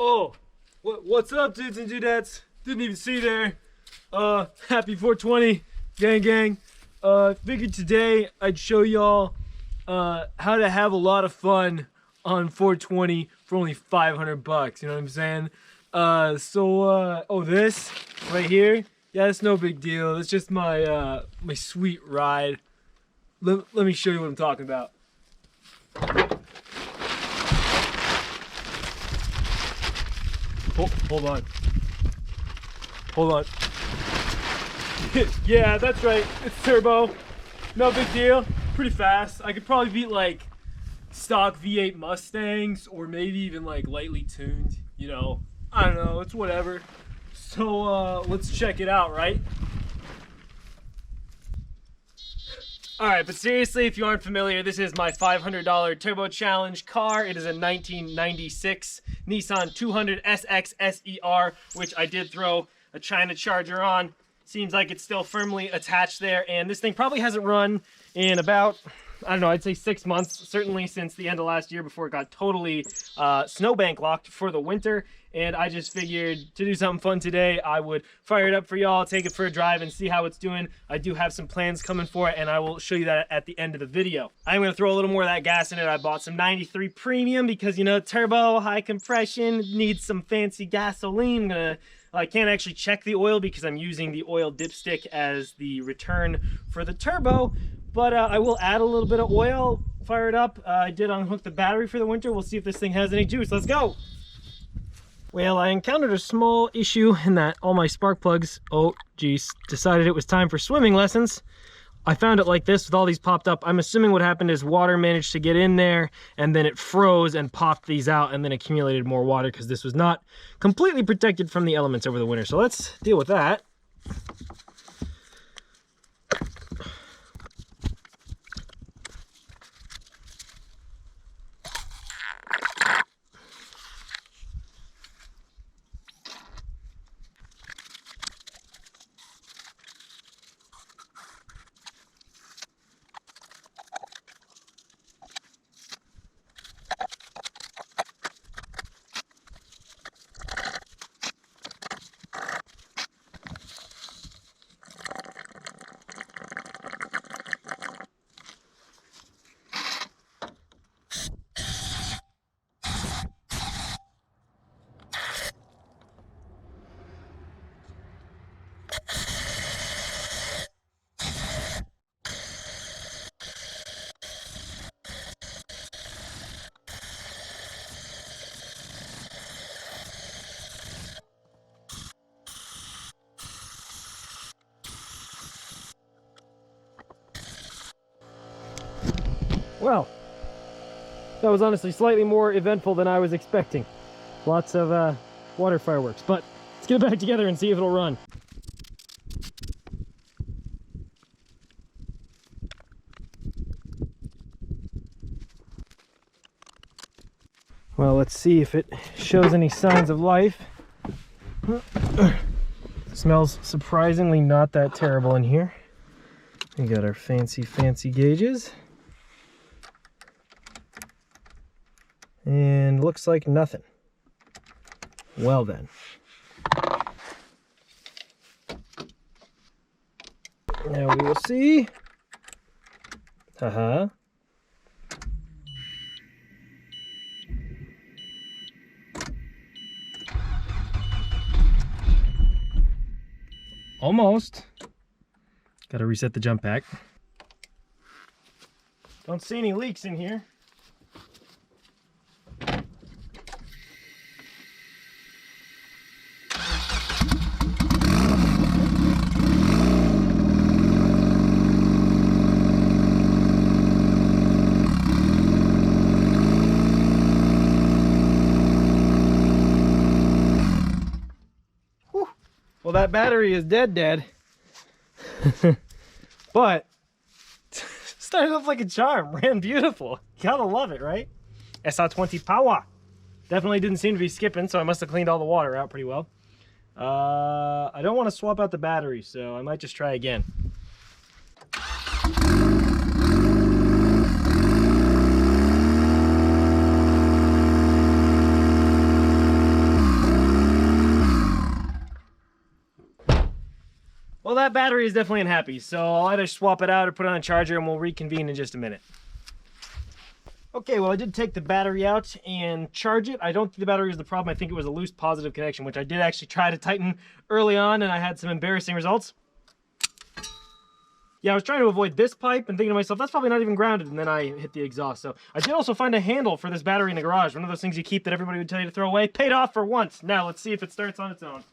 Oh, what's up, dudes and dudettes? Didn't even see there. Happy 420, gang. Figured today I'd show y'all how to have a lot of fun on 420 for only 500 bucks. You know what I'm saying? Oh, this right here. Yeah, it's no big deal. It's just my my sweet ride. Let me show you what I'm talking about. Hold on. Yeah, that's right. It's turbo. No big deal. Pretty fast. I could probably beat like stock V8 Mustangs or maybe even like lightly tuned. You know, I don't know. It's whatever. So let's check it out, right? Alright, but seriously, if you aren't familiar, this is my $500 Turbo Challenge car. It is a 1996 Nissan 200 SX SER, which I did throw a China charger on. Seems like it's still firmly attached there, and this thing probably hasn't run in about, I don't know, I'd say 6 months, certainly since the end of last year before it got totally snowbank locked for the winter. And I just figured to do something fun today, I would fire it up for y'all, take it for a drive and see how it's doing. I do have some plans coming for it, and I will show you that at the end of the video. I'm going to throw a little more of that gas in it. I bought some 93 Premium because, you know, turbo, high compression, needs some fancy gasoline. I can't actually check the oil because I'm using the oil dipstick as the return for the turbo, but I will add a little bit of oil, fire it up. I did unhook the battery for the winter. We'll see if this thing has any juice. Let's go. Well, I encountered a small issue in that all my spark plugs, oh geez, decided it was time for swimming lessons. I found it like this with all these popped up. I'm assuming what happened is water managed to get in there and then it froze and popped these out and then accumulated more water because this was not completely protected from the elements over the winter. So let's deal with that. Well, that was honestly slightly more eventful than I was expecting. Lots of water fireworks, but let's get it back together and see if it'll run. Well, let's see if it shows any signs of life. Smells surprisingly not that terrible in here. We got our fancy gauges. And looks like nothing. Well then. Now we will see. Haha. Almost. Gotta reset the jump pack. Don't see any leaks in here. Well, that battery is dead. But started off like a charm, ran beautiful. Gotta love it, right? SR20 power. Definitely didn't seem to be skipping, so I must have cleaned all the water out pretty well. I don't want to swap out the battery, so I might just try again. Well, that battery is definitely unhappy, so I'll either swap it out or put it on a charger and we'll reconvene in just a minute. Okay, well, I did take the battery out and charge it. I don't think the battery was the problem. I think it was a loose positive connection, which I did actually try to tighten early on, and I had some embarrassing results. Yeah, I was trying to avoid this pipe and thinking to myself, that's probably not even grounded, and then I hit the exhaust. So I did also find a handle for this battery in the garage. One of those things you keep that everybody would tell you to throw away. Paid off for once. Now let's see if it starts on its own.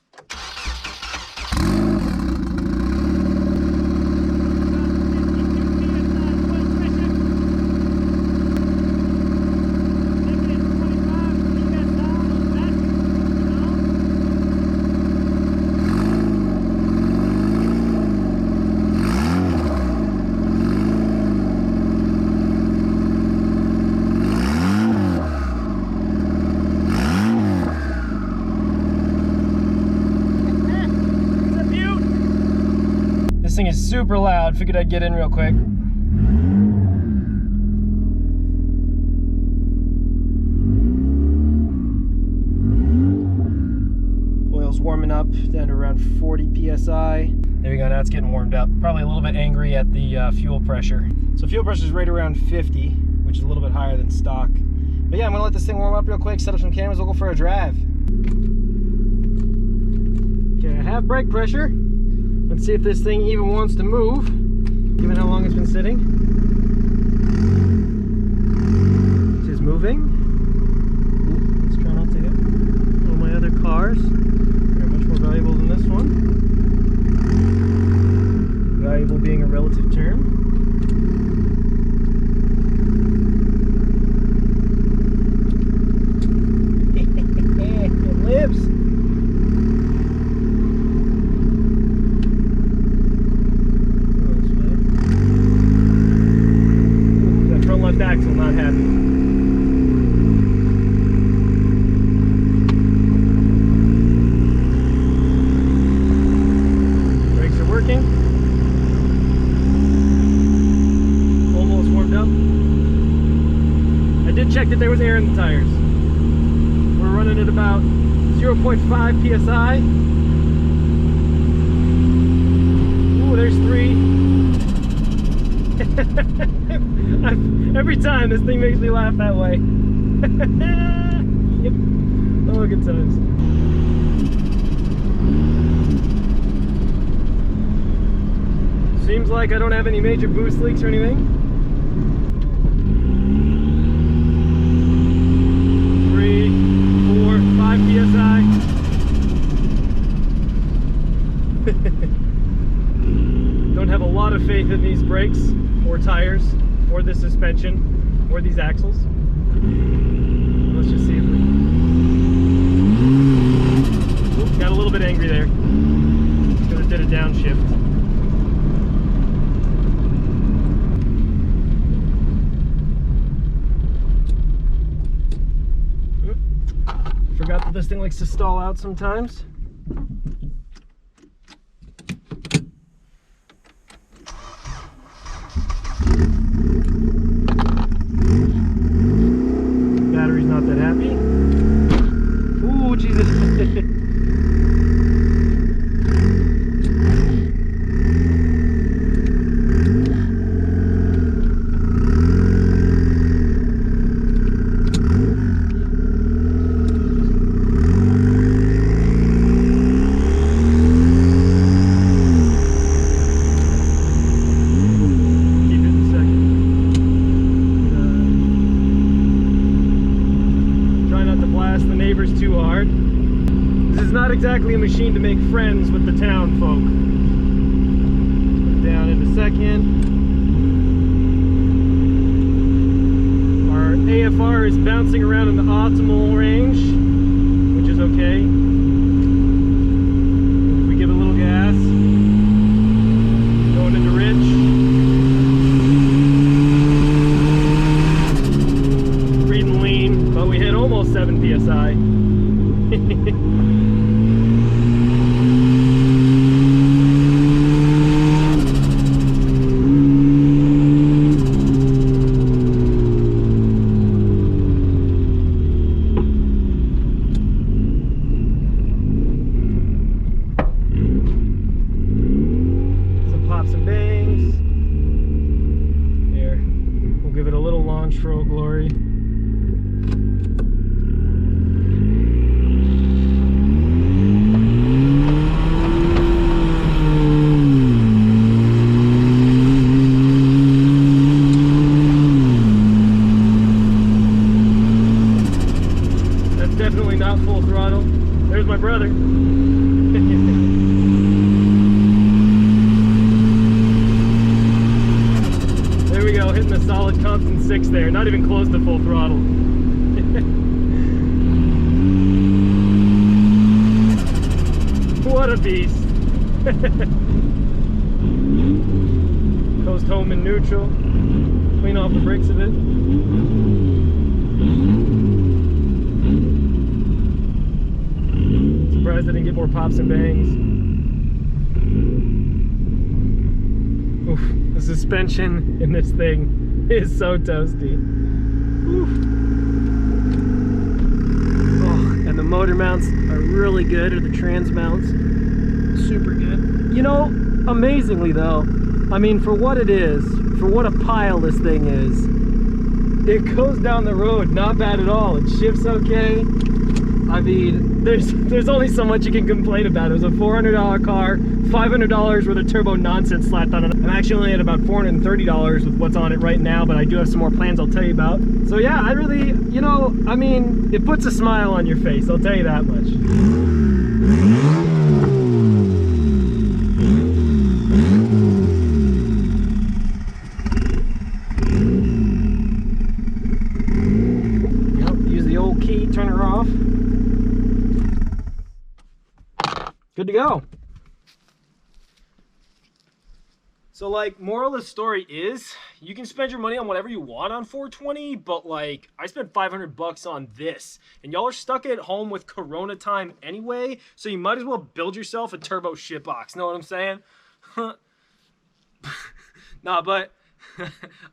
This thing is super loud. Figured I'd get in real quick. Oil's warming up down to around 40 psi. There we go, now it's getting warmed up. Probably a little bit angry at the fuel pressure. So fuel pressure is right around 50, which is a little bit higher than stock. But yeah, I'm gonna let this thing warm up real quick, set up some cameras, we'll go for a drive. Okay, I have brake pressure. Let's see if this thing even wants to move, given how long it's been sitting. It is moving. Ooh, let's try not to hit all my other cars. They're much more valuable than this one. Valuable being a relative term. It lives. Left axle not happy. Brakes are working. Almost warmed up. I did check that there was air in the tires. We're running at about 0.5 psi. Ooh, there's 3. Every time this thing makes me laugh that way. Yep. Oh, good times. Seems like I don't have any major boost leaks or anything. 3, 4, 5 psi. Don't have a lot of faith in these brakes or tires or this suspension or these axles. Let's just see if we... Oops, got a little bit angry there because it did a downshift. Forgot that this thing likes to stall out sometimes. Battery's not that happy. Ooh, Jesus. Exactly a machine to make friends with the town folk. Put it down in a second. Our AFR is bouncing around in the optimal range, which is okay. If we give a little gas, going into rich. Breathing lean, but we hit almost 7 psi. we go, hitting the solid constant 6 there, not even close to full throttle. What a beast. Coast home in neutral, clean off the brakes of it. Surprised I didn't get more pops and bangs. Oof, the suspension in this thing is so toasty. Oof. Oh, and the motor mounts are really good, or the trans mounts, super good. You know, amazingly though, I mean, for what it is, for what a pile this thing is, it goes down the road not bad at all. It shifts okay. I mean, there's only so much you can complain about. It was a $400 car, $500 worth of turbo nonsense slapped on it. I'm actually only at about $430 with what's on it right now, but I do have some more plans I'll tell you about. So yeah, I really, you know, I mean, it puts a smile on your face, I'll tell you that much. Yep, use the old key, turn her off. Good to go. So like, moral of the story is, you can spend your money on whatever you want on 420, but like, I spent 500 bucks on this, and y'all are stuck at home with Corona time anyway, so you might as well build yourself a turbo shitbox, know what I'm saying? Nah, but,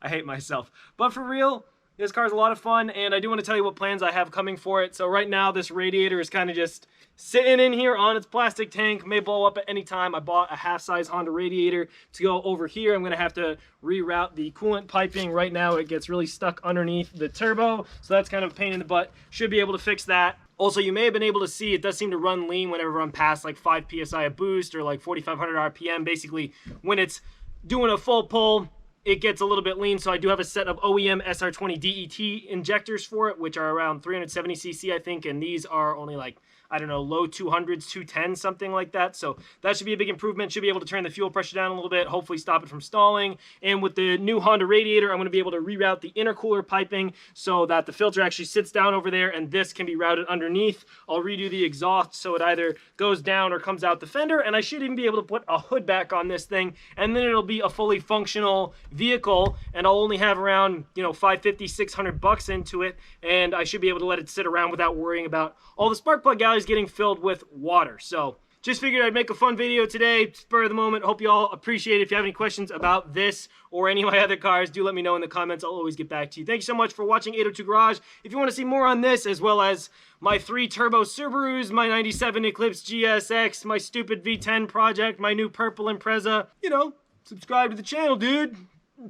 I hate myself. But for real, this car's a lot of fun, and I do want to tell you what plans I have coming for it. So right now, this radiator is kind of just sitting in here on its plastic tank, may blow up at any time. I bought a half-size Honda radiator to go over here. I'm going to have to reroute the coolant piping. Right now, it gets really stuck underneath the turbo, so that's kind of a pain in the butt. Should be able to fix that. Also, you may have been able to see it does seem to run lean whenever I'm past like 5 psi of boost or like 4,500 RPM. Basically, when it's doing a full pull, it gets a little bit lean, so I do have a set of OEM SR20 DET injectors for it, which are around 370 cc, I think, and these are only like, I don't know, low 200s, 210s, something like that. So that should be a big improvement. Should be able to turn the fuel pressure down a little bit, hopefully stop it from stalling. And with the new Honda radiator, I'm going to be able to reroute the intercooler piping so that the filter actually sits down over there, and this can be routed underneath. I'll redo the exhaust so it either goes down or comes out the fender, and I should even be able to put a hood back on this thing, and then it'll be a fully functional vehicle, and I'll only have around, you know, 550, 600 bucks into it, and I should be able to let it sit around without worrying about all the spark plug galleries getting filled with water. So just figured I'd make a fun video today, spur of the moment. Hope you all appreciate it. If you have any questions about this or any of my other cars, do let me know in the comments. I'll always get back to you. Thank you so much for watching 802 Garage. If you want to see more on this, as well as my 3 turbo Subarus, my 97 Eclipse GSX, my stupid V10 project, my new purple Impreza, you know, subscribe to the channel, dude.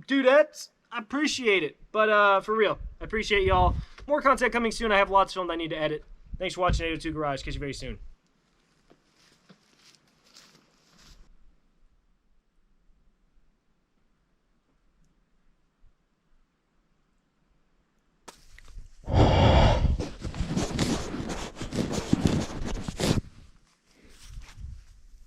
Dudettes, I appreciate it. But for real, I appreciate y'all. More content coming soon. I have lots filmed I need to edit. Thanks for watching 802 Garage. Catch you very soon.